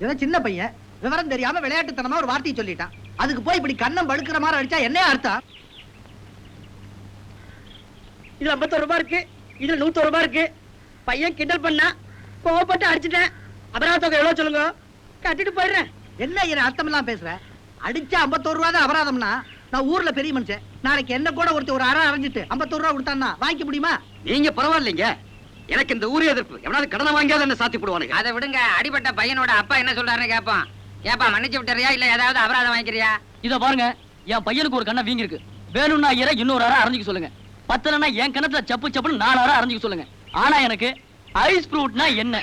ஏதோ சின்ன பையன் விவரம் தெரியாம விளையாட்டுத்தனமா ஒரு வார்த்தையை சொல்லிட்டான். அதுக்கு போய் இப்படி கண்ணம் படுக்கிற மாதிரி அடிச்சா என்ன அர்த்தம்? இதுல 51 ரூபாய் இருக்கு, இதுல 100 ரூபாய் இருக்கு. பையன் கிண்டல் பண்ணா கோவப்பட்டு அடிச்சுட்டேன். அபராத தொகை எவ்வளவு சொல்லுங்க, கட்டிட்டு போயிடுறேன். என்ன என்ன அர்த்தம் எல்லாம் பேசுற? அடிச்சா 51 ரூபா தான் அபராதம்னா நான் ஊர்ல பெரிய மனுஷன். நாளைக்கு என்ன கூட ஒருத்தர் ஒரு அரை அரைஞ்சிட்டு 51 ரூபா கொடுத்தான்னா வாங்கிக்க முடியுமா? நீங்க பரவாயில்லைங்க, எனக்கு இந்த ஊரே எதிர்ப்பு. எவனாவது கடனை வாங்கியாத என்ன சாத்தி போடுவானுங்க. அதை விடுங்க, அடிபட்ட பையனோட அப்பா என்ன சொல்றாருன்னு கேட்பான். ஏப்பா மன்னிச்சு விட்டுறியா இல்ல ஏதாவது அபராதம் வாங்கிக்கிறியா? இத பாருங்க, என் பையனுக்கு ஒரு கண்ணை வீங்கி இருக்கு. வேணும்னா ஐயரை இன்னொரு அரை அரைஞ்சிக்க சொல்லுங்க. பத்தலன்னா என் கணத்துல சப்பு சப்புன்னு 4 அரை அரைஞ்சிக்க சொல்லுங்க. ஆனா எனக்கு ஐஸ் ஃப்ரூட்னா என்ன,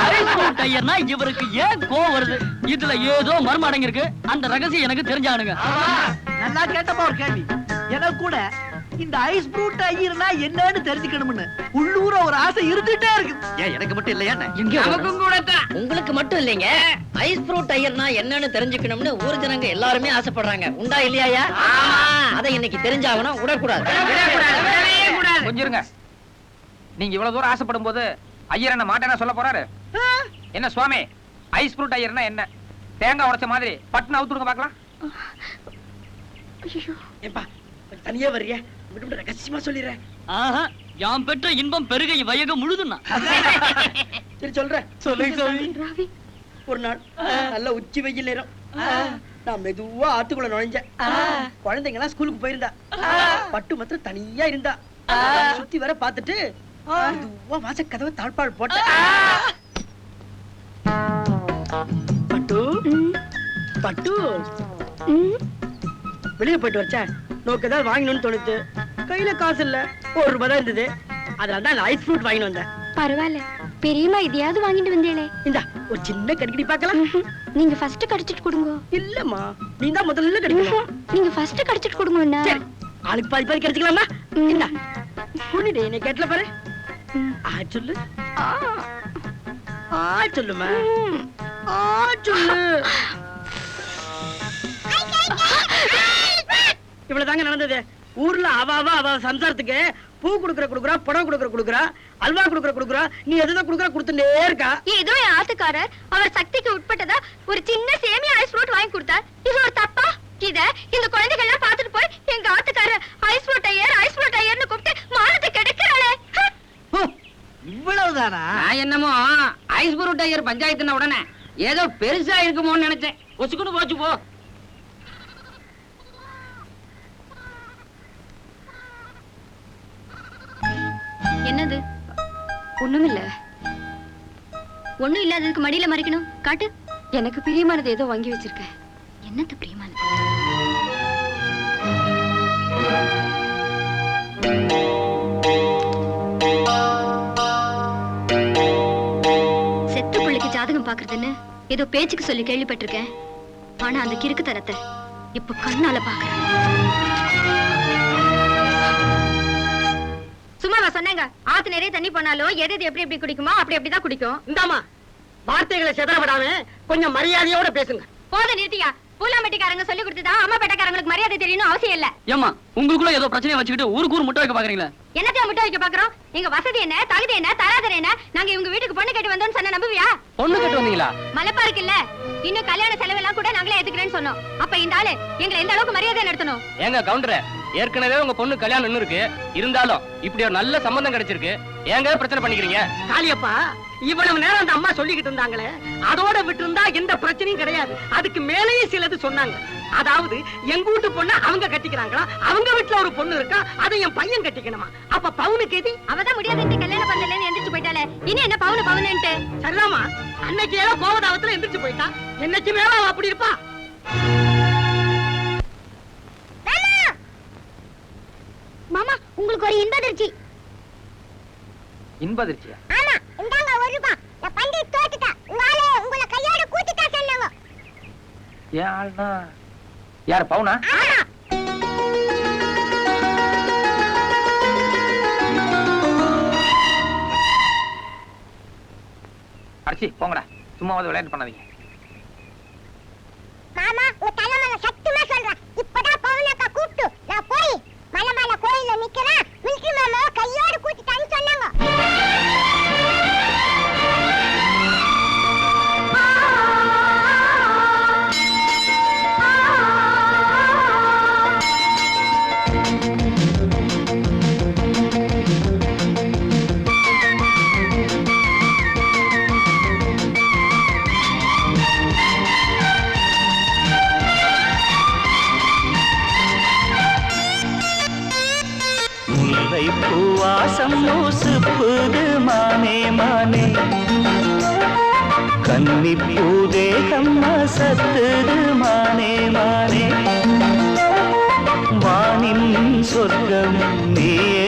ஐஸ் ஃப்ரூட் ஐயர்னா இவருக்கு ஏன் கோவம் வருது? இதுல ஏதோ மர்மம் அடங்கி இருக்கு. அந்த ரகசியம் எனக்கு தெரிஞ்சானுங்க. நல்லா கேட்டப்பா ஒரு கேள்வி. எனக்கு கூட இந்த ஐஸ் ஃப்ரூட் ஐயர்னா என்னன்னு தெரிஞ்சுக்கணும்னு உள்ளூர ஒரு ஆசை இருந்துட்டே இருக்கு. ஏன் எனக்கு மட்டும் இல்லையா? நமக்கும் கூட தான். உங்களுக்கு மட்டும் இல்லைங்க, ஐஸ் ஃப்ரூட் ஐயர்னா என்னன்னு தெரிஞ்சுக்கணும்னு ஊர் ஜனங்க எல்லாருமே ஆசைப்படுறாங்க. உண்டா இல்லையா? அதை இன்னைக்கு தெரிஞ்சாகணும், விடக்கூடாது. கொஞ்சம் இருங்க. நீங்க இவ்வளவு தூரம் ஆசைப்படும் போது ஐயர் என்ன மாட்டேன்னா சொல்ல போறாரு? என்ன சுவாமி, ஐஸ் ஃப்ரூட் ஐயர்னா என்ன? தேங்காய் உடைச்ச மாதிரி பட்டுன்னு அவுத்துடுங்க பாக்கலாம். ஏப்பா தனியா வர்றியா? விட்டு ரகசியமா சொல்லிடுறேன். ஆஹா, யாம் பெற்ற இன்பம் பெருகை வயகம் முழுதுன்னா. சரி சொல்றேன். சொல்லுங்க. ஒரு நாள் நல்ல உச்சி வெயில் நேரம், நான் மெதுவா ஆத்துக்குள்ள நுழைஞ்சேன். குழந்தைங்க எல்லாம் ஸ்கூலுக்கு போயிருந்தா, பட்டு மாத்திரம் தனியா இருந்தா. சுத்தி வர பாத்துட்டு மெதுவா வாச கதவை தாழ்பாள் போட்ட. பட்டு பட்டு வெளியே போயிட்டு வச்சேன். நோக்கு ஏதாவது வாங்கணும்னு தோணுது. கையில காசு இல்ல, 1 ரூபாய் தான் இருந்தது. அதனாலதான் ஐஸ் ஃப்ரூட் வாங்கிட்டு வந்தேன். பரவாயில்ல, பெரியம்மா இதையாவது வாங்கிட்டு வந்தேளே. இந்தா ஒரு சின்ன கடிக்கடி பார்க்கலாம். நீங்க ஃபர்ஸ்ட் கடிச்சிட்டு கொடுங்க. இல்லம்மா, நீ தான் முதல்ல கடிக்கணும். நீங்க ஃபர்ஸ்ட் கடிச்சிட்டு கொடுங்க. சரி, ஆளுக்கு பாதி பாதி கடிச்சிக்கலாமா? இந்தா புண்ணிடே, என்னை கேட்டல பாரு. ஆ சொல்லு, ஆ சொல்லுமா, ஆ சொல்லு. இவ்வளவுதாங்க நடந்தது. ஊர்ல அவ சம்சாரத்துக்கு பூ குடுக்குறா, படம் குடுக்குறா, அல்வா குடுக்குறா. நீ எதுதான் கொடுத்துட்டே இருக்கா. ஏதோ என் ஆத்துக்காரர் அவர் சக்திக்கு உட்பட்டதா ஒரு சின்ன சேமியா ஐஸ் ஃப்ரூட் வாங்கி கொடுத்தார். இது ஒரு தப்பா? இத இந்த குழந்தைகள் எல்லாம் பாத்துட்டு போய் எங்க ஆத்துக்காரர் ஐஸ் ஃப்ரூட் ஐயர்னு கூப்பிட்டு மானத்தை கெடுக்கிறாளே. இவ்வளவுதானா? நான் என்னமோ ஐஸ் ஃப்ரூட் ஐயர் பஞ்சாயத்துன உடனே ஏதோ பெருசா இருக்குமோன்னு நினைச்சேன். ஒசுக்குன்னு போச்சு போ. என்னது? ஒண்ணுமில்ல. ஒண்ணும் இல்லாததுக்கு மடியில மறைக்கணும். காட்டு. எனக்கு பிரியமானது ஏதோ வாங்கி வச்சிருக்கேன். என்னது பிரியமானது? செத்த பிள்ளைக்கு ஜாதகம் பாக்குறதுன்னு ஏதோ பேச்சுக்கு சொல்லி கேள்விப்பட்டிருக்கேன். ஆனா அந்த கிறுக்குத்தனத்தை இப்ப கண்ணால பாக்குறேன். சும்மாவா சொன்னாங்க? ஆத்து நிறைய தண்ணி போனாலும் எது எப்படி எப்படி குடிக்குமோ அப்படி அப்படிதான் குடிக்கும். இந்தாமா, வார்த்தைகளை செதறப்படாம கொஞ்சம் மரியாதையோட பேசுங்க. போத நிறுத்தியா? பூலாம்பட்டிக்காரங்க சொல்லி கொடுத்துதான் அம்மா பேட்டக்காரங்களுக்கு மரியாதை தெரியணும் அவசியம் இல்ல. ஏமா, உங்களுக்குள்ள ஏதோ பிரச்சனையை வச்சுக்கிட்டு ஊருக்கு முட்டை வைக்க பாக்குறீங்களா? என்னத்தையும் முட்டை வைக்க பாக்குறோம்? எங்க வசதி என்ன, தகுதி என்ன, தராதரம் என்ன? நாங்க இவங்க வீட்டுக்கு பொண்ணு கேட்டு வந்தோம்னு சொன்ன நம்புவியா? பொண்ணு கேட்டு வந்தீங்களா? மலைப்பா இருக்குல்ல, இன்னும் கல்யாண செலவெல்லாம் கூட நாங்களே ஏத்துக்கிறேன்னு சொன்னோம். அப்ப இந்த ஆளு எங்களை எந்த அளவுக்கு மரியாதை நடத்தணும்? ஏங்க கவுண்டரே, ஏற்கனவே உங்க பொண்ணு கல்யாணம் இன்னும் இருக்கு. இருந்தாலும் இப்படி ஒரு நல்ல சம்பந்தம் கிடைச்சிருக்கு, ஏங்க பிரச்சனை பண்ணிக்கிறீங்க? காளியப்பா, இவ்வளவு நேரம் அந்த அம்மா சொல்லிக்கிட்டு இருந்தாங்களே, அதோட விட்டு இருந்தா எந்த பிரச்சனையும் கிடையாது. அதுக்கு மேலேயே சிலது சொன்னாங்க. அதாவது எங்க வீட்டு பொண்ணு அவங்க கட்டிக்கிறாங்களா, அவங்க வீட்டுல ஒரு பொண்ணு இருக்கா, அதை என் பையன் கட்டிக்கணுமா? அப்ப பவுனுக்கு எது? அவதான் முடியாதுன்னு கல்யாணம் பண்ணலன்னு எந்திரிச்சு போயிட்டாலே, இனி என்ன பவுனுன்ட்டு? சரிதாமா, அன்னைக்கு ஏதோ கோவதாவத்துல எந்திரிச்சு போயிட்டா, என்னைக்கு மேல அவ அப்படி இருப்பா. மாமா, உங்களுக்கு ஒரு இன்பதிர்ச்சி. இன்பதிர்ச்சியா? ஆமா, இந்தாங்க 1 ரூபாய். நான் பண்டி தோத்துட்டா. உங்களால உங்களை கையோட கூட்டிட்டா சொன்னாங்க. யாருனா? யார் பவுனா? ஆமா. அடிச்சி போங்கடா, சும்மாவது விளையாட்டு பண்ணாதீங்க. மாமா, உங்க தலைமையில சத்தியமா சொல்றேன், இப்பதான் பவுனக்கா கூப்பிட்டு நான் போய் மலைமலை கோயில்ல நிக்கிறேன், மில்கி மாமா கையோட கூட்டிட்டான்னு சொன்னாங்க. கன்னி பூதேகம் அசத்துது மானே மானே வானின் சொர்க்கம் நீயே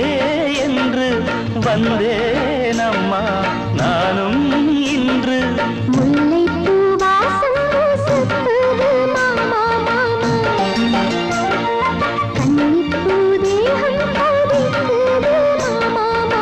என்று வந்தேன் அம்மா நானும் இன்று முல்லைப்பூ வாசம் சுத்துது மாமா மாமா கன்னிப்பூ தேகம் கொதிக்குது மாமா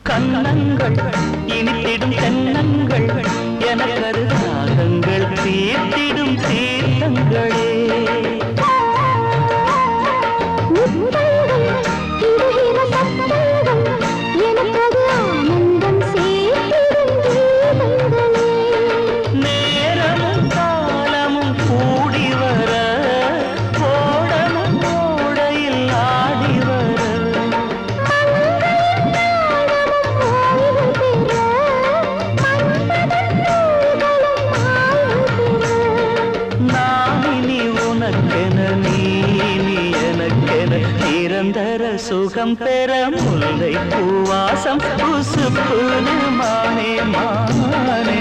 கண்ணங்கள் இனித்திடும் தென்னங்கள் எனக்கது தாகங்கள் தீர்த்திடும் தீர்த்தங்களே நேரமும் காலமும் கூடி வர ஓடமும் ஓடையில் ஆடி வர நானினி உனக்கென நீ எனக்கென நிரந்தர சுகம் பெற முல்லை பூவாசம் புசுப்புது மானே மானே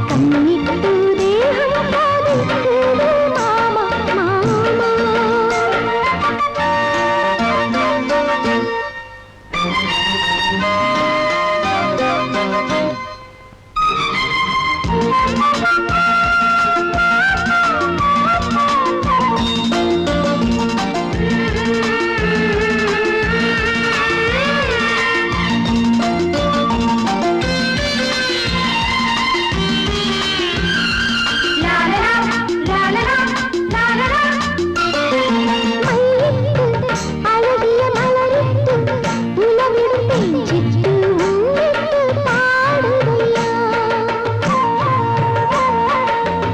கன்னிப்பூ தேகம் கொதிக்குது மாமா மாமா அழகிய மலரிட்டு உலவிடும் பேச்சிட்டு உன்னிட்டு பாடுதையா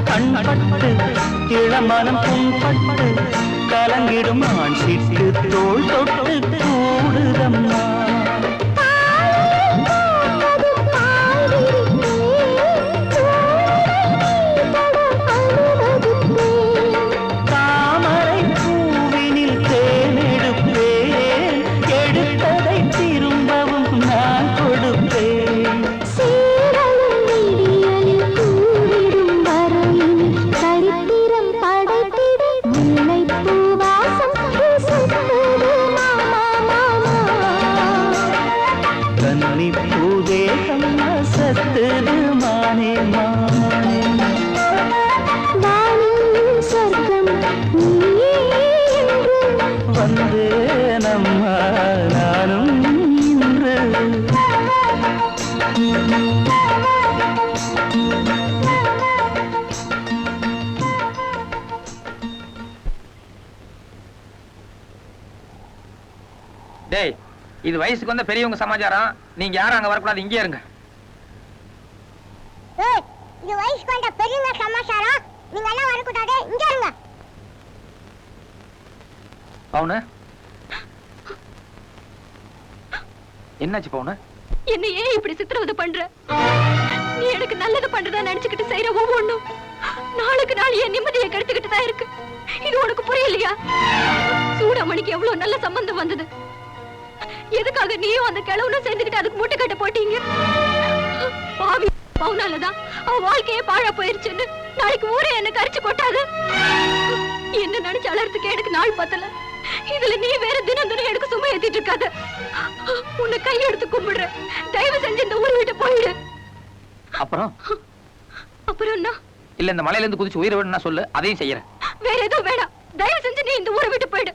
கண்பட்டு இளமனம் புண்பட்டு கலங்கிடும் ஆண் சிட்டு தோள் தொட்டு கூடுதம்மா தாமரை பூவினில் தேனெடுப்பேன் எடுத்ததை திரும்பவும் நான் கொடுப்பேன் சரித்திரம் படைத்திட முல்லைப்பூ வாசம் சுத்துது மாமா மாமா கன்னி பூதேகம் அசத்துது மானே மானே வானின் சொர்க்கம் நீயே என்று வந்தேன் அம்மா நானும் இன்று டேய் இது வயசுக்கு வந்த பெரியவங்க சமாச்சாரம். நீங்க யாரும் அங்க வரக்கூடாது, இங்கே இருங்க. இது வயசுக்கு வந்த பெரியவங்க சமாச்சாரம், நீங்க எல்லாம் வரக்கூடாது, இங்க இருங்க. பவுனு என்னாச்சு பவுனு? என்ன ஏன் இப்படி சித்திரவதை பண்ற? நீ எனக்கு நல்லது பண்றதா நினைச்சுக்கிட்டு செய்யற ஒவ்வொன்னும் நாளுக்கு நாள் என் நிம்மதியை கெடுத்துக்கிட்டு தான் இருக்கு. இது உனக்கு புரியலையா? சூடாமணிக்கு எவ்வளவு நல்ல சம்பந்தம் வந்தது. எதுக்காக நீயும் அந்த கிழவனும் சேர்ந்துக்கிட்டு அதுக்கு மூட்டை கட்ட போட்டீங்க? பாவி பவுனாலதான் அவன் வாழ்க்கையே பாழா போயிருச்சுன்னு நாளைக்கு ஊரே என்ன கரிச்சு கொட்டாது. என்ன நினைச்சு அலறதுக்கு எனக்கு நாள் பத்தல. இதுல நீ வேற தினம் தினம் எனக்கு சும்மா ஏத்திட்டு இருக்காத. உன்னை கையெடுத்து கும்பிடுற, தயவு செஞ்சு இந்த ஊரை விட்டு போயிடு. அப்புறம் அப்புறம் என்ன? இல்ல இந்த மலையில இருந்து குதிச்சு உயிரை விட சொல்லு, அதையும் செய்யறேன். வேற எதுவும் வேணாம், தயவு செஞ்சு நீ இந்த ஊரை விட்டு போயிடு.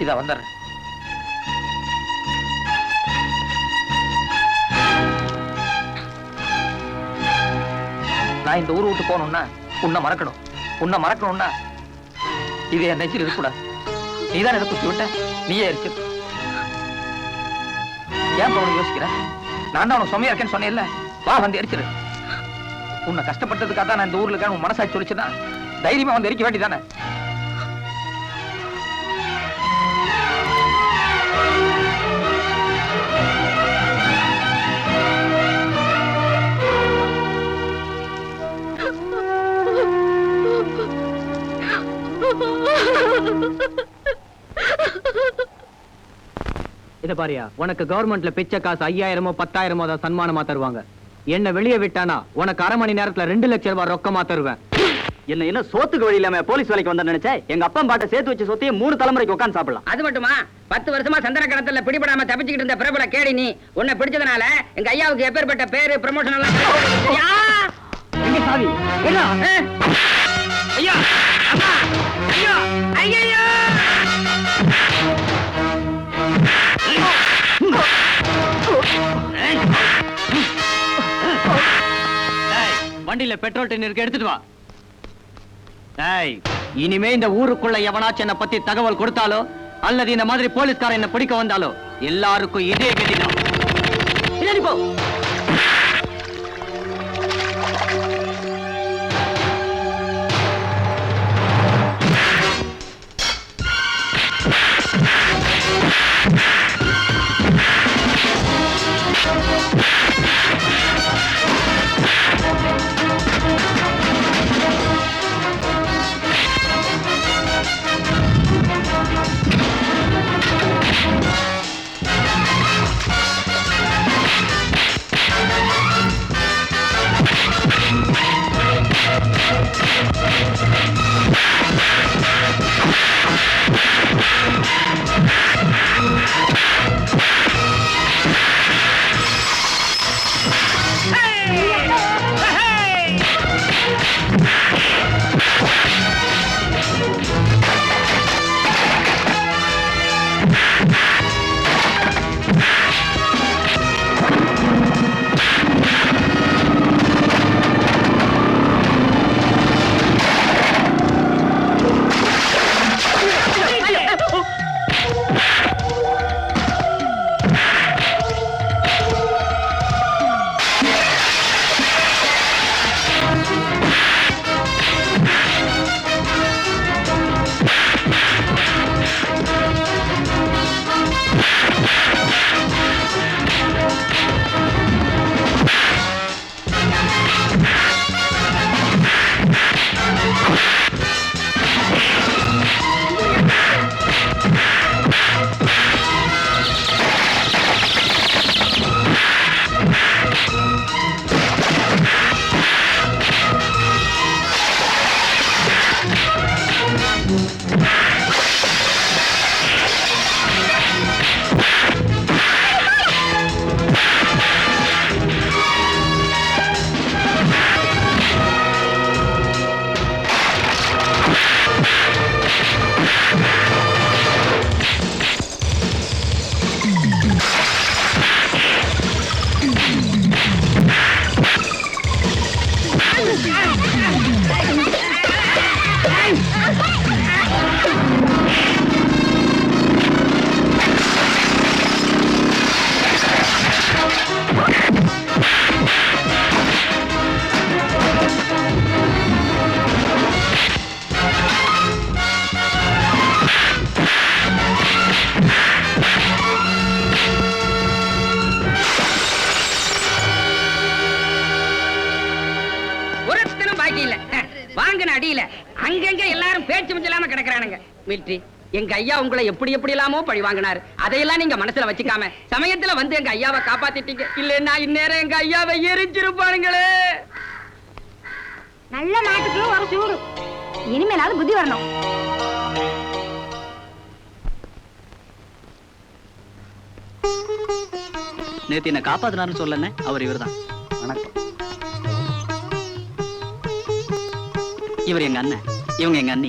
இதா வந்துடுறேன். நான் இந்த ஊரை விட்டு போகணும்னா உன்னை மறக்கணும். உன்னை மறக்கணும்னா இது என் நெஞ்சில் இருக்கக்கூடாது. நீதான் இதை குத்தி விட்ட, நீயே இருக்கு. ஏன் உனக்கு யோசிக்கிற? நான் தான் உனக்கு சுமையா இருக்கேன்னு சொன்னேன்ல, வா வந்து எரிச்சிரு. உன்னை கஷ்டப்பட்டதுக்காக தான் நான் இந்த ஊர்ல இருக்கேன். உன் மனசாட்சி சொல்லிச்சுன்னா தைரியமா வந்து எரிக்க வேண்டியதானே? இத பாரியா, உனக்கு கவர்மெண்ட்ல பிச்சை காசு 5000மோ 10,000மோ தான் சன்மானமா தருவாங்க. என்ன வெளியே விட்டானா உனக்கு 1/2 மணி நேரத்துல 2 லட்சம் ரூபாய் ரொக்கமா தருவேன். என்ன சோத்துக்கு வழி இல்லாம போலீஸ் வேலைக்கு வந்தா நினைச்சேன். எங்க அப்பா பாட்ட சேர்த்து வச்சு சொத்தையே 3 தலைமுறைக்கு உட்கார்ந்து சாப்பிடலாம். அது மட்டுமா, 10 வருஷமா சந்தன கடத்தல பிடிபடாம தப்பிச்சுக்கிட்டு இருந்த பிரபல கேடி நீ. உன்னை பிடிச்சதுனால எங்க ஐயாவுக்கு எப்பேற்பட்ட பேரு ப்ரமோஷன் எல்லாம். எங்க சாவி? என்ன? ஐயா, அம்மா, ஐயோ, ஐயையோ! வண்டியில பெட்ரோல் டின் இருக்கு, எடுத்துட்டு வா. இனிமே இந்த ஊருக்குள்ள எவனாச்சும் என்ன பத்தி தகவல் கொடுத்தாலோ அல்லது இந்த மாதிரி போலீஸ்காரன் என்ன பிடிக்க வந்தாலோ எல்லாருக்கும் இதே கதிதான். பின்னாடி போ. அடியில அங்கங்க எல்லாரும் பேச்சு மிச்சலாம கிடக்குறானுங்க. மில்ட்ரி, எங்க ஐயா உங்களை எப்படி எப்படி எல்லாமோ பழி வாங்கினாரு. அதையெல்லாம் நீங்க மனசுல வச்சுக்காம சமயத்துல வந்து எங்க ஐயாவை காப்பாத்திட்டீங்க. இல்லன்னா இந்நேரம் எங்க ஐயாவை எரிச்சிருப்பானுங்களே. நல்ல நாட்டுக்கு ஒரு சூடு. இனிமேலாவது புத்தி வரணும். நேத்து என்ன காப்பாத்தினாருன்னு சொல்லனே, அவர் இவர்தான். வணக்கம். இவர் எங்க அண்ணன், இவங்க எங்க அண்ணி,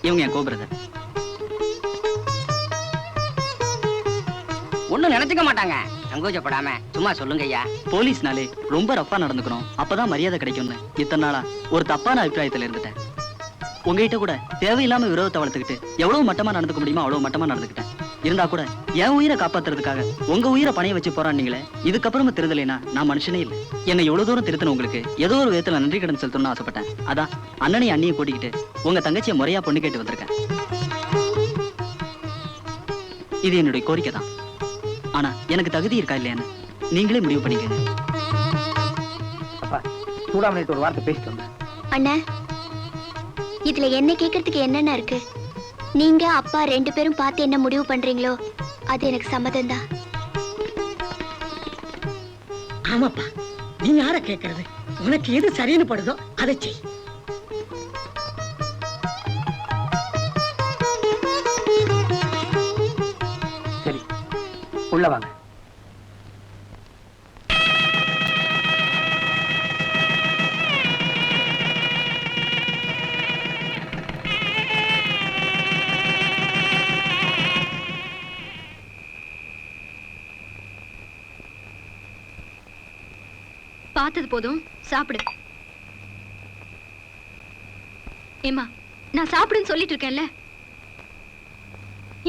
இவங்க என் கோபிரதர். ஒண்ணும் நினைச்சுக்க மாட்டாங்க, சங்கோச்சப்படாம சும்மா சொல்லுங்க ஐயா. போலீஸ்னாலே ரொம்ப ரஃபா நடந்துக்கணும், அப்பதான் மரியாதை கிடைக்கும்னு இத்தனை நாளா ஒரு தப்பான அபிப்பிராயத்துல இருந்துட்டேன். உங்ககிட்ட கூட தேவையில்லாம விரோதத்தை வளர்த்துக்கிட்டு எவ்வளவு மட்டமா நடந்துக்க முடியுமோ அவ்வளவு மட்டமா நடந்துக்கிட்டேன். இருந்தா கூட என் உயிரை காப்பாத்துறதுக்காக உங்க உயிரை பணைய வச்சு போராடினீங்களே, இதுக்கப்புறமா திருந்தலைனா நான் மனுஷனே இல்லை. என்னை எவ்வளவு தூரம் திருத்தின உங்களுக்கு ஏதோ ஒரு விதத்துல நன்றி கடன் செலுத்தணும்னு ஆசைப்பட்டேன். அதான் அண்ணனையும் அண்ணியை கூட்டிக்கிட்டு உங்க தங்கச்சியை முறையா பொண்ணு கேட்டு வந்திருக்கேன். இது என்னுடைய கோரிக்கை தான். ஆனா எனக்கு தகுதி இருக்கா இல்லையான்னு நீங்களே முடிவு பண்ணிக்கங்க. அப்பா சூடாமணிட்டு ஒரு வார்த்தை பேசிட்டு வந்தேன். அண்ணா, இதுல என்ன கேக்குறதுக்கு என்னென்ன இருக்கு? நீங்க அப்பா 2 பேரும் பார்த்து என்ன முடிவு பண்றீங்களோ அது எனக்கு சம்மதம் தான். ஆமாப்பா, நீ யார கேக்குறது? உனக்கு எது சரின்னு படுதோ அதை செய். சரி, உள்ள வாங்க. பார்த்தது போதும், சாப்பிடு. ஏமா, நான் சாப்பிடுன்னு சொல்லிட்டு இருக்கேன்ல,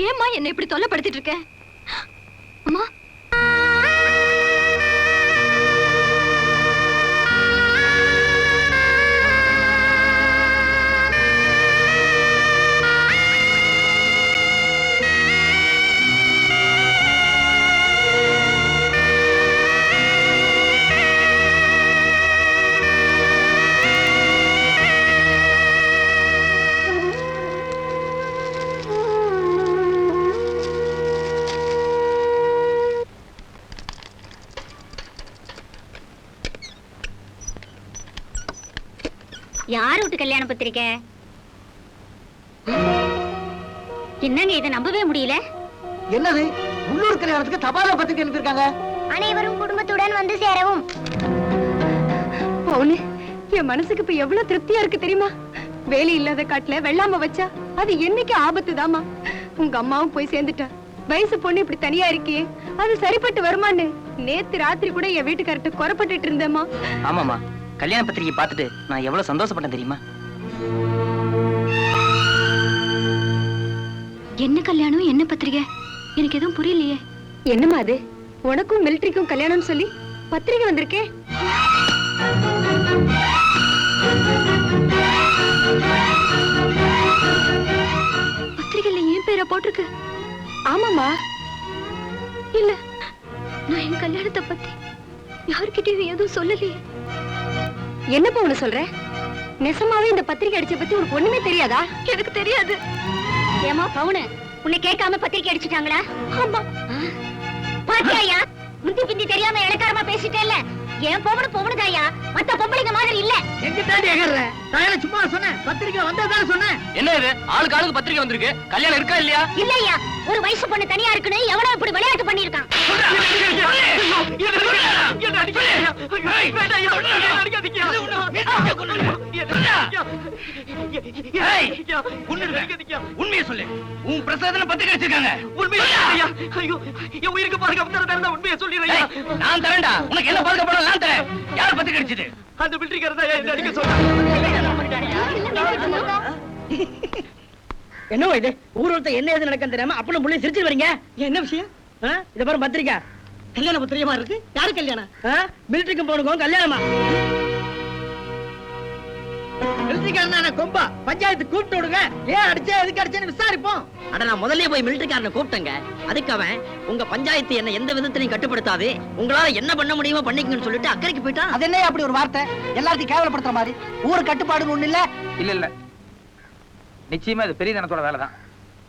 ஏமா என்ன இப்படி தொல்லைப்படுத்திட்டு இருக்க? அம்மா, யார் வீட்டு கல்யாண பத்திரிக்கை? என்னங்க, இதை நம்பவே முடியல. என்னது, உள்ளூர் கல்யாணத்துக்கு தபால பத்திரிக்கை அனுப்பியிருக்காங்க. அனைவரும் குடும்பத்துடன் வந்து சேரவும். பவுனு, என் மனசுக்கு இப்ப எவ்வளவு திருப்தியா இருக்கு தெரியுமா? வேலை இல்லாத காட்டுல வெள்ளாம வச்சா அது என்னைக்கு ஆபத்து தாமா. உங்க அம்மாவும் போய் சேர்ந்துட்டா. வயசு பொண்ணு இப்படி தனியா இருக்கியே, அது சரிப்பட்டு வருமான்னு நேத்து ராத்திரி கூட என் வீட்டுக்காரர்கிட்ட குறைப்பட்டு இருந்தேம்மா. ஆமாமா, கல்யாண பத்திரிகை பார்த்துட்டு நான் எவ்வளவு சந்தோஷப்பட்டேன் தெரியுமா? என்ன கல்யாணம், என்ன பத்திரிகை? எனக்கு எதுவும் புரியலையே. என்னம்மா அது? உனக்கும் மிலிட்டரிக்கும் கல்யாணம்னு சொல்லி பத்திரிகை வந்திருக்கே. பத்திரிகையில ஏன் பேரை போட்டிருக்கு? ஆமாமா. இல்ல, நான் என் கல்யாணத்தை பத்தி யார்கிட்டயும் எதுவும் சொல்லலையே. என்ன பவுனு சொல்ற? நெசமாவே இந்த பத்திரிகை அடிச்ச பத்தி உனக்கு ஒண்ணுமே தெரியாதா? எனக்கு தெரியாது. ஏமா பவுனு, உன்னை கேட்காம பத்திரிக்கை அடிச்சிட்டாங்களா? ஆமா. பாத்தியாயா, முந்தி பிந்தி தெரியாம இலக்காரமா பேசிட்டேல்ல. ஏன் பொம்பளை தாயா, மத்த பொம்பளைங்க மாதிரி இல்ல. எங்க தாண்டி எகற? நான் சும்மா சொன்னேன், பத்திரிக்கை வந்ததானே சொன்னேன். என்ன இது, ஆளுக்கு ஆளுக்கு பத்திரிகை வந்திருக்கு, கல்யாணம் இருக்கா இல்லையா? இல்லையா, ஒரு வயசு பொண்ணு தனியா இருக்குன்னு எவனோ இப்படி விளையாட்டு பண்ணிருக்கான். உண்மையை சொல்லு, உன் பிரசாதன பத்திரிகை வச்சிருக்காங்க. உயிருக்கு பாருங்க, உண்மையை சொல்லிடுறேன். நான் தரேன்டா, உனக்கு என்ன பாதுகாப்பு நான் தரேன். யார் பத்திரிகை அடிச்சது? அந்த பில்டிங் அடிக்க சொல்றேன். என்ன இது, ஊர்வலத்தை என்ன எது நடக்குன்னு தெரியாம அப்பனும் புள்ளி சிரிச்சு வரீங்க. என்ன விஷயம்? இத பாரு, பத்திரிக்கை கல்யாண பத்திரிகைமா இருக்கு. யாரு கல்யாணம்? மிலிட்டரிக்கும் போனுக்கும் கல்யாணமா? மிலிட்டரிக்காரனா கொம்பா, பஞ்சாயத்து கூப்பிட்டு விடுங்க. ஏன் அடிச்சே, எதுக்கு அடிச்சேன்னு விசாரிப்போம். அட, நான் முதல்லயே போய் மிலிட்டரிக்காரனை கூப்பிட்டேங்க. அதுக்கு அவன் உங்க பஞ்சாயத்து என்ன எந்த விதத்திலையும் கட்டுப்படுத்தாது, உங்களால என்ன பண்ண முடியுமோ பண்ணிக்கணும்னு சொல்லிட்டு அக்கறைக்கு போயிட்டான். அது என்ன அப்படி ஒரு வார்த்தை? எல்லாத்தையும் கேவலப்படுத்துற மாதிரி. ஊர் கட்டுப்பாடுன்னு ஒண்ணு இல்ல. இல்ல, நிச்சயமா இது பெரிய தனத்தோட வேலை தான்.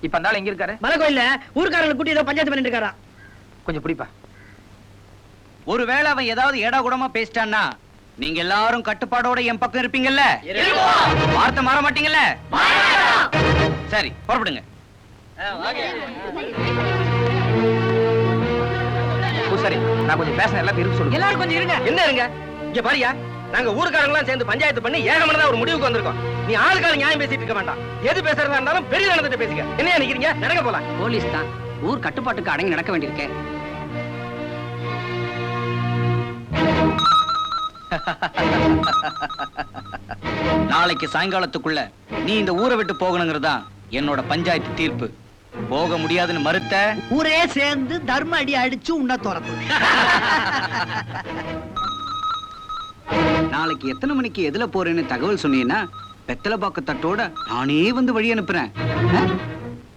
இப்ப அந்த ஆள் எங்க இருக்காரு? மலை கோயில்ல ஊர்க்காரங்களை கூட்டி ஏதோ பஞ்சாயத்து பண்ணிட்டு இருக்காரா. கொஞ்சம் பிடிப்பா. ஒருவேளை அவன் ஏதாவது ஏடா கூடமா பேசிட்டான்னா நீங்க எல்லாரும் கட்டுப்பாடோட என் பக்கம் இருப்பீங்கல்ல? வார்த்தை மாற மாட்டீங்கல்ல? சரி, புறப்படுங்க. சரி, நான் கொஞ்சம் பேச எல்லாத்தையும் இருக்கு சொல்லுங்க. எல்லாரும் கொஞ்சம் இருங்க. என்ன இருங்க? இங்க பாரியா, நாங்க ஊர்க்காரங்களாம் சேர்ந்து பஞ்சாயத்து பண்ணி ஏகமனதா ஒரு முடிவுக்கு வந்திருக்கோம். நீ ஆளுக்கால நியாயம் பேசிட்டு இருக்க வேண்டாம். எது பேசுறதா இருந்தாலும் பெரிய நடந்துட்டு பேசுங்க. என்ன நினைக்கிறீங்க? நடக்க போலாம். போலீஸ் தான், ஊர் கட்டுப்பாட்டுக்கு அடங்கி நடக்க வேண்டியிருக்கேன். நாளைக்கு சாயங்காலத்துக்குள்ள நீ இந்த ஊரை விட்டு போகணுங்கிறதா என்னோட பஞ்சாயத்து தீர்ப்பு. போக முடியாதுன்னு மறுத்த ஊரே சேர்ந்து தர்ம அடி அடிச்சு உன்ன துரத்து. நாளைக்கு எத்தனை மணிக்கு எதுல போறேன்னு தகவல் சொன்னீங்கன்னா வெத்தலை பாக்கு தட்டோட நானே வந்து வழி அனுப்புறேன்.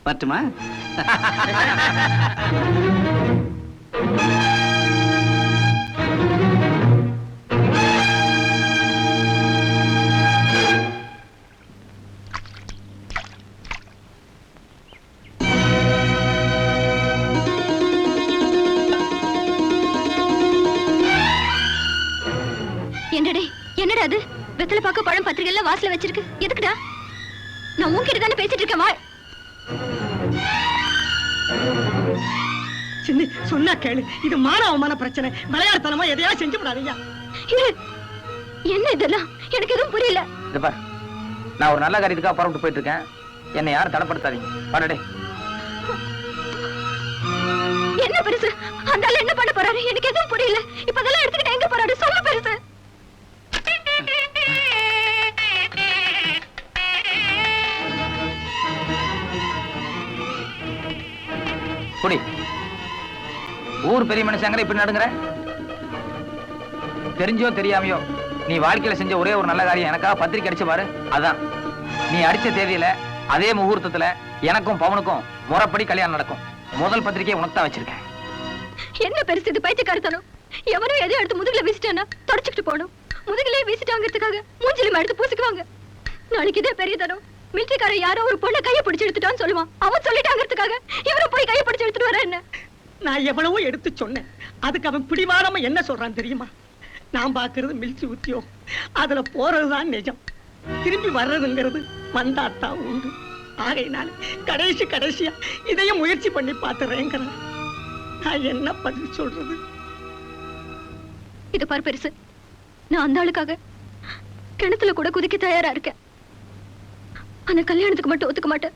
பட்டுமா? என்னடா அது? வெத்தலை பாக்க பழம் பத்திரிகை எல்லாம் வாசல்ல வச்சிருக்கு. எதுக்குடா? நான் உன்கிட்ட தானே பேசிட்டு இருக்கேன். வா. சின்ன சொன்னா கேளு. இது மான அவமான பிரச்சனை. விளையாட்டுத்தனமா எதையாவது செஞ்சு விடாதீங்க. என்ன இதெல்லாம்? எனக்கு எதுவும் புரியல. இது பார், நான் ஒரு நல்ல காரியத்துக்காக புறப்பட்டு போயிட்டு இருக்கேன். என்னை யாரும் தடப்படுத்தாதீங்க. பாடடே. என்ன பெருசு? அந்த ஆளு என்ன பண்ண போறாரு? எனக்கு எதுவும் புரியல. இப்ப அதெல்லாம் எடுத்துக்கிட்டு எங்க போறாரு? சொல்லு பெருசு. குடி. ஊர் பெரிய மனுஷங்கிற இப்படி நடுங்குற? தெரிஞ்சோ தெரியாமையோ நீ வாழ்க்கையில செஞ்ச ஒரே ஒரு நல்ல காரியம் எனக்காக பத்திரிக்கை அடிச்சு பாரு. அதான் நீ அடிச்ச தேதியில அதே முகூர்த்தத்துல எனக்கும் பவனுக்கும் முறைப்படி கல்யாணம் நடக்கும். முதல் பத்திரிக்கையை உனக்கு தான் வச்சிருக்கேன். என்ன பெருசு இது? பைத்தியக்காரத்தனம். எவரும் எதையும் எடுத்து முதுகுல வீசிட்டானா தொடச்சுக்கிட்டு போகணும். முதுகுலே வீசிட்டாங்கிறதுக்காக மூஞ்சிலும் எடுத்து பூசிக்குவாங்க. நாளைக்கு இதே பெரிய தரம். மிலிட்டரிக்காரன் யாரோ ஒரு பொண்ணை கையை பிடிச்சு எடுத்துட்டான்னு சொல்லுவான். அவன் சொல்லிட்டாங்கிறதுக்காக இவரை போய் கையை பிடிச்சு எடுத்துட்டு வர என்ன? நான் எவ்வளவோ எடுத்து சொன்னேன். அதுக்கு அவன் பிடிவாதமா என்ன சொல்றான் தெரியுமா? நான் பாக்குறது மிலிட்டரி உத்தியோகம். அதுல போறதுதான் நிஜம். திரும்பி வர்றதுங்கிறது வந்தாத்தான் உண்டு. ஆகையினால கடைசியா இதையும் முயற்சி பண்ணி பார்த்துறேங்கிறேன். நான் என்ன பதில் சொல்றது? இது பாரு பெருசு, நான் அந்த ஆளுக்காக கிணத்துல கூட குதிக்க தயாரா இருக்கேன். ஆனா கல்யாணத்துக்கு மட்டும் ஒத்துக்க மாட்டேன்.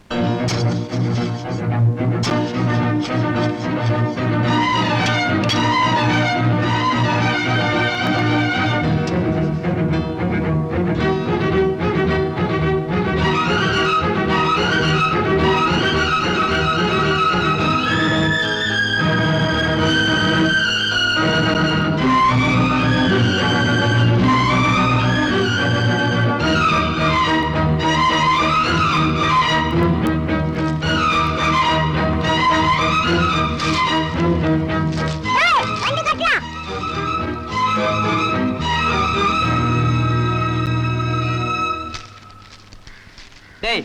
டேய்,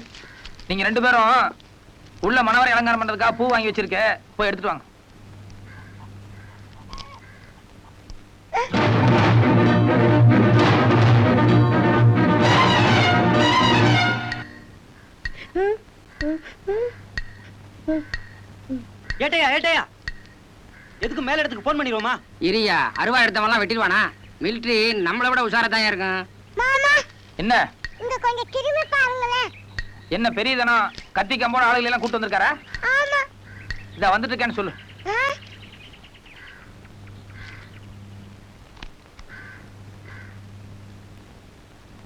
நீங்க ரெண்டு பேரும் உள்ள மணவரை அலங்காரம் பண்றதுக்காக பூ வாங்கி வச்சிருக்க, போய் எடுத்துட்டு வாங்க. ஏட்டையா எதுக்கு மேல இடத்துக்கு போன் பண்ணிடுவோமா? இரியா, அருவா எடுத்தவெல்லாம் வெட்டிடுவானா? மிலிட்டரி நம்மளை விட உஷாரா இருக்கா. என்ன இங்க கொஞ்சம் திரும்பி பாருங்களேன். என்ன பெரியதனா கத்தி கம்போட ஆளுகளை எல்லாம் கூட்டு வந்திருக்காரா? ஆமா. இத வந்துட்டு இருக்கேன்னு சொல்லு.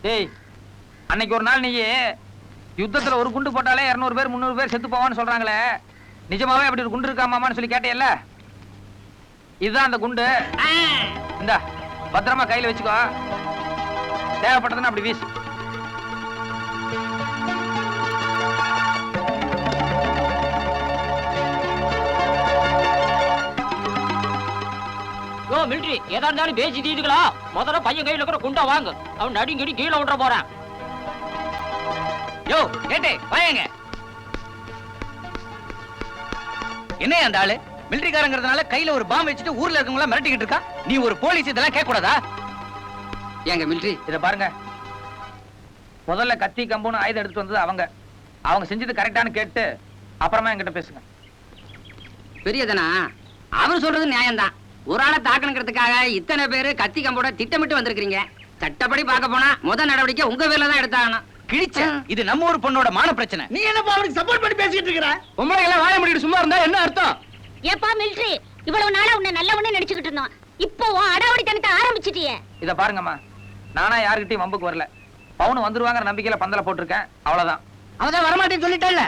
டேய், அன்னைக்கு ஒரு நாள் நீ யுத்தத்துல ஒரு குண்டு போட்டாலே 200 பேர் 300 பேர் செத்து போவான்னு சொல்றாங்களே, நிஜமாவே அப்படி ஒரு குண்டு இருக்காமான்னு சொல்லி கேட்டேல்ல? இதுதான் அந்த குண்டு. இந்தா பத்திரமா கையில வச்சுக்கோ. தேவைப்பட்டதுன்னா அப்படி வீசு. மிலிட்டரி ஏதா இருந்தாலும் பேசி தீதுக்கலாம். முதல்ல பையன் கையில கூட குண்டா வாங்க. அவன் நடிங்கடி கீழே விட்டுற போறான். யோ ஏட்டே வாங்க. என்ன அந்த ஆளு மிலிட்டரிக்காரங்கிறதுனால கையில ஒரு பாம்பு வச்சுட்டு ஊர்ல இருக்கவங்க எல்லாம் மிரட்டிக்கிட்டு இருக்கா? நீ ஒரு போலீஸ் இதெல்லாம் கேட்க கூடாதா? ஏங்க மிலிட்டரி, இத பாருங்க, முதல்ல கத்தி கம்புன்னு ஆயுதம் எடுத்துட்டு வந்தது அவங்க செஞ்சது கரெக்டானு கேட்டு அப்புறமா என்கிட்ட பேசுங்க. பெரியதனா அவர் சொல்றது நியாயம்தான். ஒரு ஆளை தாக்கணுங்கிறதுக்காக இத்தனை பேரு கத்தி கம்போட திட்டமிட்டு வந்திருக்கீங்க. சட்டப்படி பார்க்க போனா முதல் நடவடிக்கை உங்க பேர்ல தான் எடுத்தாகணும். கிழிச்ச இது நம்ம ஒரு பொண்ணோட மான பிரச்சனை. நீ என்னப்பா அவனுக்கு சப்போர்ட் பண்ணி பேசிட்டு இருக்கற? உங்களை எல்லாம் வாய முடிட்டு சும்மா இருந்தா என்ன அர்த்தம்? ஏப்பா மிலிட்டரி, இவ்வளவு நாளா உன்னை நல்லவன்னு நினைச்சுக்கிட்டு இருந்தோம். இப்போ அடாவடித்தனத்தை ஆரம்பிச்சிட்டியே. இத பாருங்கம்மா, நானா யாருக்கிட்டையும் வம்புக்கு வரல. பவுன் வந்துருவாங்கிற நம்பிக்கையில பந்தல போட்டிருக்கேன், அவ்வளவுதான். அவதான் வரமாட்டேன்னு சொல்லிட்டல்ல.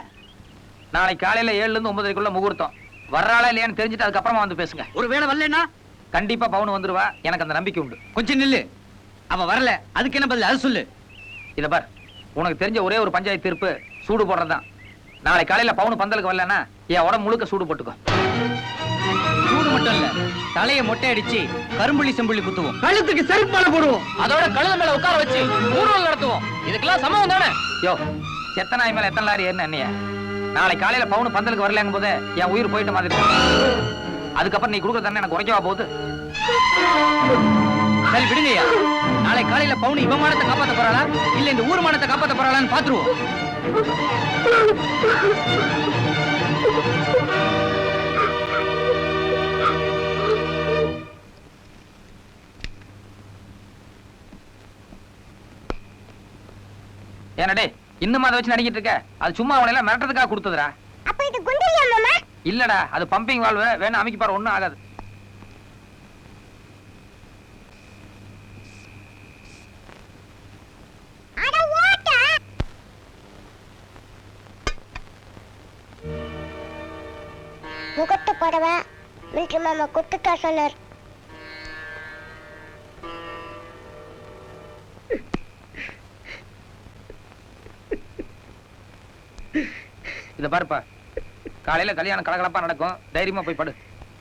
நாளை காலையில 7ல இருந்து 9:30 முகூர்த்தம். வர்றாளா இல்லையான்னு தெரிஞ்சுட்டு அதுக்கப்புறமா வந்து பேசுங்க. ஒரு வேளை வரலன்னா கண்டிப்பா பவுன் வந்துருவா, எனக்கு அந்த நம்பிக்கை உண்டு. கொஞ்சம் நில்லு. அவ வரல, அதுக்கு என்ன பதில்? அது சொல்லு. இத பார், உனக்கு தெரிஞ்ச ஒரே ஒரு பஞ்சாயத்து தீர்ப்பு சூடு போடுறதுதான். நாளை காலையில பவுன் பந்தலுக்கு வரலன்னா என் உடம்பு முழுக்க சூடு போட்டுக்கோ. சூடு மட்டும் இல்ல, தலையை மொட்டை அடிச்சு கரும்புள்ளி செம்புள்ளி குத்துவோம். கழுத்துக்கு செருப்பு மாலை போடுவோம். அதோட கழுத மேல உட்கார வச்சு ஊர்வலம் நடத்துவோம். இதுக்கெல்லாம் சமம் தானே? யோ, செத்த நாய் மேல எத்தனை லாரி ஏறின அண்ணிய? நாளை காலையில பவுன் பந்தலுக்கு வரலங்கும் போது என் உயிர் போயிட்ட மாதிரி இருக்கும். அதுக்கப்புறம் நீ கொடுக்குற தண்ணி எனக்கு குறைக்கவா போகுது? சரி விடுங்கய்யா. நாளை காலையில பவுன் இவன் மானத்தை காப்பாத்த போறாளா இல்ல இந்த ஊர் மானத்தை காப்பாத்த போறாளான்னு பாத்துருவோம். ஏனடே இன்னும் அதை வச்சு நடிக்கிட்டு இருக்க? அது சும்மா அவனை எல்லாம் மிரட்டுறதுக்காக கொடுத்ததுடா. அப்ப இது குண்டலியா மாமா? இல்லடா, அது பம்பிங் வால்வு. வேணா அமைக்க பாரு, ஒண்ணும் ஆகாது. அட ஓட்ட. முகத்து படவ மில்ட்ரி மாமா குத்துட்டா சொன்னார். இத பாருப்பா, காலையில கல்யாணம் கலகலப்பா நடக்கும். தைரியமா போய் படு.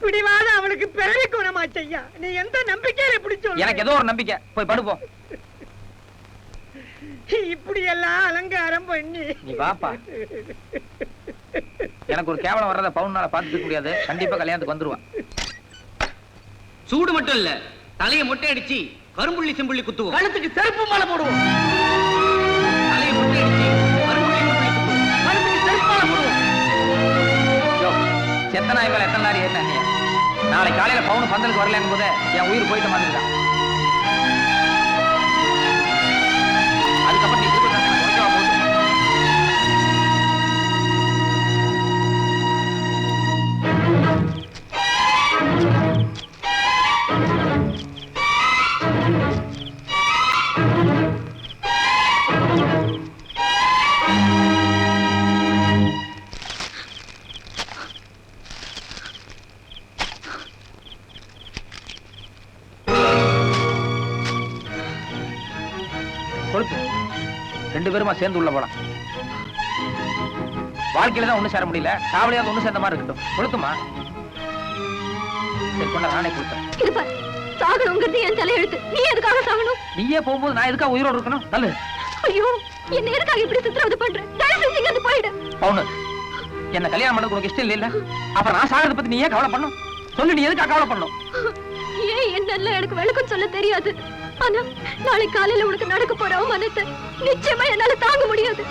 பிடிவாத அவளுக்கு பிறவி குணமாச்சையா. நீ எந்த நம்பிக்கையில பிடிச்ச? எனக்கு ஏதோ ஒரு நம்பிக்கை. போய் படுப்போம். இப்படி எல்லாம் அலங்காரம் பண்ணி நீ வாப்பா. எனக்கு ஒரு கேவலம் வர்றத பவுன்னால பாத்துக்க முடியாது. கண்டிப்பா கல்யாணத்துக்கு வந்துருவான். சூடு மட்டும் இல்ல, தலையை மொட்டை அடிச்சு கரும்புள்ளி செம்புள்ளி குத்துவோம். கழுத்துக்கு செருப்பு மாலை போடுவோம். தலையை மொட்டை அடிச்சு கரும்புள்ளி செம்புள்ளி குத்துவோம். கழுத்துக்கு செருப்பு மாலை போடுவோம். யோ, செத்த நாய் மேல எத்தனை லாரி ஏறின அண்ணிய? நாளை காலையில பவுன் பந்தலுக்கு வரலங்கும் போது என் உயிர் போயிட்ட மாதிரி தான். அதுக்கப்புறம் நீ கொடுக்குற தண்ணி எனக்கு குறைக்கவா போகுது? கொழுப்பு. 2 பேருமா சேர்ந்து உள்ள போலாம். வாழ்க்கையில தான் ஒண்ணு சேர முடியல, காவலியாவது ஒண்ணு சேர்ந்த மாதிரி இருக்கட்டும். கொளுத்துமா? சரி, கொண்டா, நானே கொடுத்தேன். இது பாரு, சாகணுங்கிறது என் தலையெழுத்து. நீ எதுக்காக சாகணும்? நீயே போகும்போது நான் எதுக்காக உயிரோடு இருக்கணும்? நல்ல ஐயோ, என்ன எதுக்காக இப்படி சித்திரவதை பண்ற? தயவு செஞ்சு இங்க இருந்து போயிடு. பவுனு, என்ன கல்யாணம் பண்ண உனக்கு இஷ்டம் இல்ல? அப்புறம் நான் சாகிறத பத்தி நீ ஏன் கவலை பண்ணும்? சொல்லு, நீ எதுக்காக கவலை பண்ணும்? ஏன் என்னெல்லாம் எனக்கு விளக்கம் சொல்ல தெரியாது. ஆனா நாளை காலையில உனக்கு நடக்க போற அவமானத்தை நிச்சயமா என்னால தாங்க முடியாது.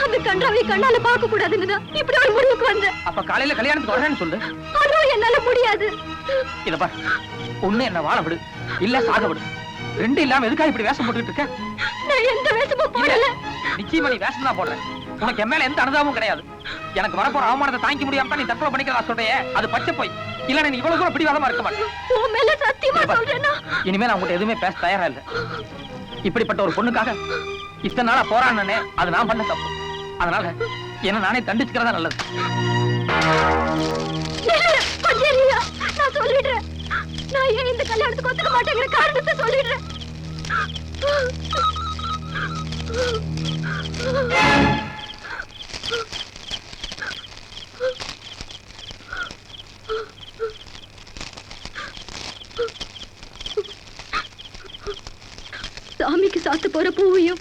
அந்த கன்றாவை கண்ணால பார்க்க கூடாதுன்னு இப்படி ஒரு முடிவுக்கு வந்தேன். அப்ப காலையில கல்யாணத்துக்கு வரேன்னு சொல்லு. அதுவும் என்னால முடியாது. இத பாரு, ஒண்ணு என்ன வாழ விடு, இல்ல சாக விடு. ரெண்டு இல்லாம எதுக்காக இப்படி வேஷம் போட்டுட்டு இருக்க? நான் எந்த வேஷமும் போடல. நிச்சயமா நீ வேஷம் தான் போடுற. உனக்கு என் மேல எந்த அனுதாபமும் கிடையாது. எனக்கு வரப்போற அவமானத்தை தாங்கிக்க முடியாம தான் நீ தற்கொலை பண்ணிக்கிறதா சொல்றே. அது பச்சை போய். இல்ல நீ இவ்வளவு கூட பிடிவாதமா இருக்க மாட்டேன். உன் மேல சத்தியமா சொல்றேன்னா இனிமே நான் உங்ககிட்ட எதுவுமே பேச தயாரா இல்ல. இப்படிப்பட்ட ஒரு பொண்ணுக்காக இத்தனை நாளா போராடினே, அது நான் பண்ண தப்பு. அதனால என்ன நானே தண்டிச்சுக்கிறதா நல்லது. கொஞ்சம் இல்லையா, நான் சொல்லிடுறேன். நான் ஏன் இந்த கல்யாணத்துக்கு ஒத்துக்க மாட்டேங்கிற காரணத்தை சொல்லிடுறேன். சாமிக்கு சாத்த போற பூவையும்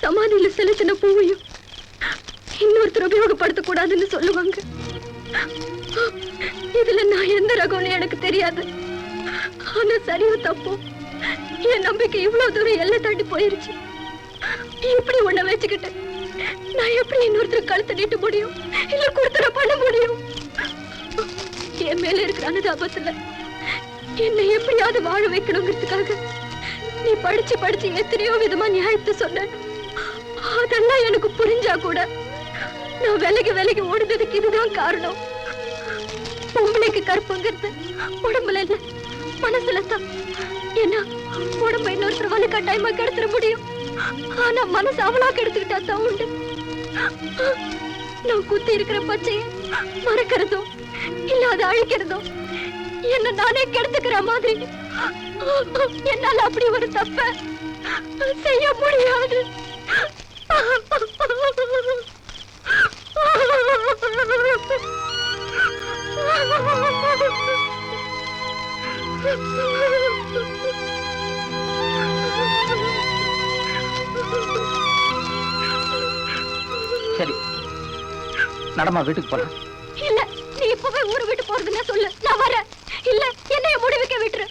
சமாதியில செலுத்தின பூவையும் இன்னொருத்தர் உபயோகப்படுத்த கூடாதுன்னு சொல்லுவாங்க. இதுல நான் எந்த ரகம்னு எனக்கு தெரியாது. ஆனா சரியோ தப்போ என் நம்பிக்கை இவ்வளவு தூரம் எல்லை தாண்டி போயிருச்சு. இப்படி உன்னை வச்சுக்கிட்டு நான் எப்படி இன்னொருத்தர் கழுத்தை நீட்ட முடியும்? இல்ல கொடுத்துட பண்ண முடியும்? என் மேல இருக்கிற அனுதாபத்துல என்னை எப்படியாவது வாழ வைக்கணுங்கிறதுக்காக நீ படிச்சு படிச்சு எத்தனையோ விதமா நியாயத்தை சொன்ன. அதெல்லாம் எனக்கு புரிஞ்சா கூட நான் விலகி விலகி ஓடுனதுக்கு இதுதான் காரணம். பொம்பளைக்கு கற்புங்கிறது உடம்புல இல்ல, மனசுல தான். ஏன்னா உடம்பு இன்னொருத்தர் வலு கட்டாயமா கெடுத்துட முடியும். ஆனா மனசு அவளா கெடுத்துக்கிட்டா தான் உண்டு. நான் குத்தி இருக்கிற பச்சைய மறக்கிறதோ இல்ல அதை அழிக்கிறதோ என்ன நானே கெடுத்துக்கிற மாதிரி என்னால அப்படி ஒரு தப்ப செய்ய முடியாது. சரி நடமா வீட்டுக்கு போலாம். இல்ல நீ இப்பவே ஊரை விட்டு போறதுன்னா சொல்லு, நான் வரேன். இல்ல என்னைய முடிவுக்க விட்டுரு.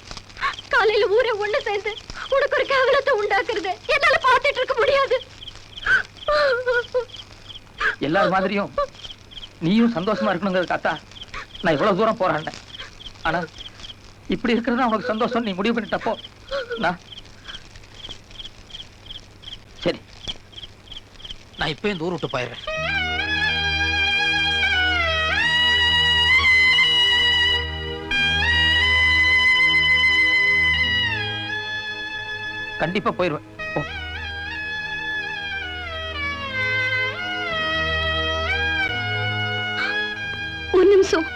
காலையில ஊரே ஒண்ணு சேர்ந்து உனக்கு ஒரு கேவலத்தை உண்டாக்குறது என்னால பார்த்துட்டு இருக்க முடியாது. எல்லார் மாதிரியும் நீயும் சந்தோஷமா இருக்கணுங்கிறதுக்காக நான் இவ்வளவு தூரம் போராடினேன். ஆனா இப்படி இருக்கிறது உனக்கு சந்தோஷம் நீ முடிவு பண்ணிட்டப்போ நான் சரி நான் இப்ப இந்த ஊர் விட்டு போயிடுறேன். கண்டிப்பா போயிடுவேன். ஒரு நிமிஷம்.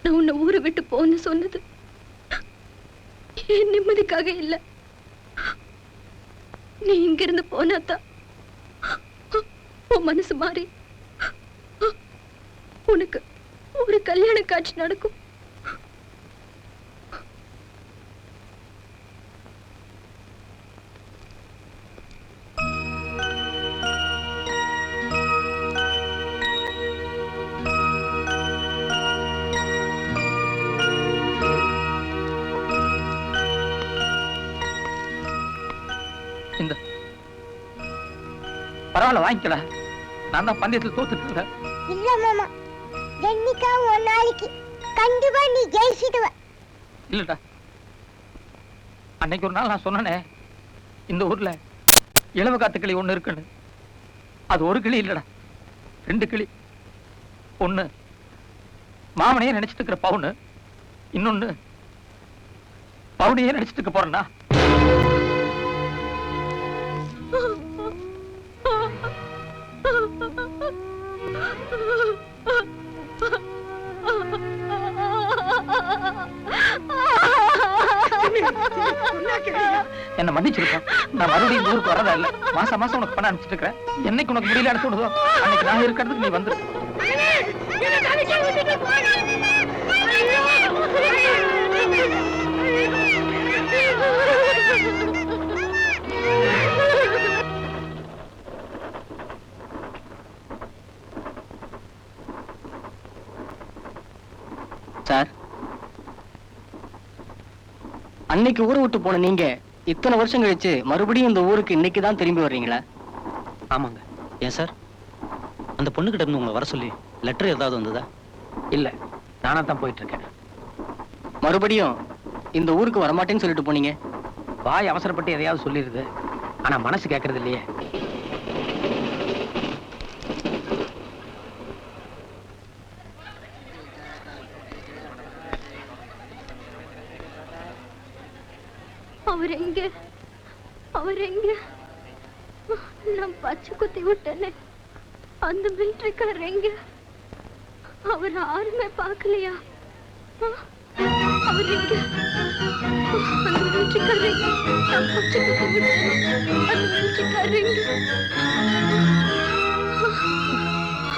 நான் உன்னை ஊரை விட்டு போன்னு சொன்னது என் நிம்மதிக்காக இல்ல. நீ இங்கிருந்து போனாதான் உன் மனசு மாறி உனக்கு ஒரு கல்யாண காட்சி நடக்கும். இந்த பரவாயில்ல வாங்கிக்கல. நான் தான் பந்தயத்தில் தோத்துட்டு இல்ல மாமா, என்னைக்கா ஒரு நாளைக்கு கண்டிப்பா நீ ஜெயிச்சிடுவ. இல்லடா, அன்னைக்கு ஒரு நாள் நான் சொன்னனே இந்த ஊர்ல இளவ காத்து கிளி ஒண்ணு இருக்குன்னு. அது ஒரு கிளி இல்லடா, 2 கிளி. ஒண்ணு மாமனையே நினைச்சிட்டு இருக்கிற பவுனு, இன்னொன்னு பவுனையே நினைச்சிட்டு இருக்க போறேன்னா. என்ன மன்னிச்சிருக்கேன். நான் மறுபடியும் இந்த ஊருக்கு வரதா இல்ல. மாசம் மாசம் உனக்கு பணம் அனுப்பிச்சிட்டு இருக்கிறேன். என்னைக்கு உனக்கு முடியல அனுப்பிச்சு விடுதோ அன்னைக்கு நான் இருக்கிறதுக்கு நீ வந்து. சார், அன்னைக்கு ஊரை விட்டு போன நீங்க இத்தனை வருஷம் கழிச்சு மறுபடியும் இந்த ஊருக்கு இன்னைக்கு தான் திரும்பி வர்றீங்களா? ஆமாங்க. ஏன் சார், அந்த பொண்ணுகிட்ட இருந்து உங்களை வர சொல்லி லெட்டர் ஏதாவது வந்ததா? இல்ல, நானா தான் போயிட்டு இருக்கேன். மறுபடியும் இந்த ஊருக்கு வரமாட்டேன்னு சொல்லிட்டு போனீங்க. வாய் அவசரப்பட்டு எதையாவது சொல்லிருது, ஆனா மனசு கேட்கறது இல்லையே. அவர் எங்க? நான் பச்சை குத்தி விட்டேனே, அந்த மிலிட்டரிக்காரர் எங்க? அவர் யாருமே பார்க்கலையா? அவர் எங்க? அந்த மிலிட்டரிக்காரர் எங்க? நான் பச்சை குத்தி விட்டேனே, அந்த மிலிட்டரிக்காரர் எங்க?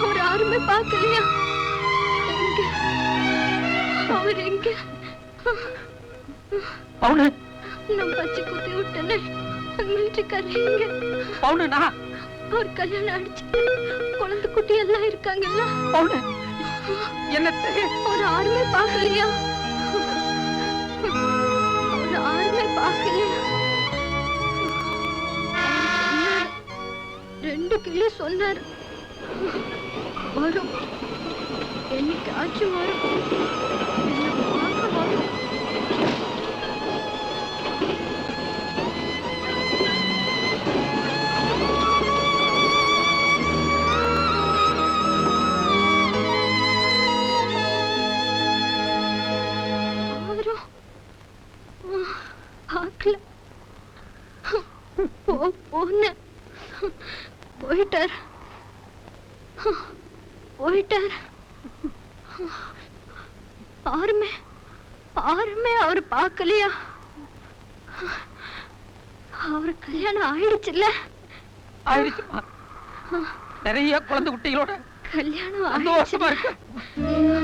அவர் யாருமே பார்க்கலையா? எங்க? அவர் எங்க? பவுனு, நான் பச்சை குத்தி விட்டேனே, மிலிட்டரிக்காரர் எங்க? பவுனு, நான் அவர் கல்யாணம் அடிச்சு குழந்தை குட்டி எல்லாம் இருக்காங்கல்ல. பவுனு, என்ன ஒரு யாருமே பார்க்கலையா? ஒரு யாருமே பார்க்கலையா? 2 கிலோ சொன்னார். வரும், என்னைக்காச்சும் வரும், என்னை பார்க்க வரும். போயிட்டார் போயிட்டார். யாருமே அவரு பார்க்கலையா? அவரு கல்யாணம் ஆயிடுச்சுல்ல? ஆயிடுச்சுமா. நிறைய குழந்தை குட்டிகளோட கல்யாணம் சந்தோஷமா ஆயிடுச்சு. இருக்கு.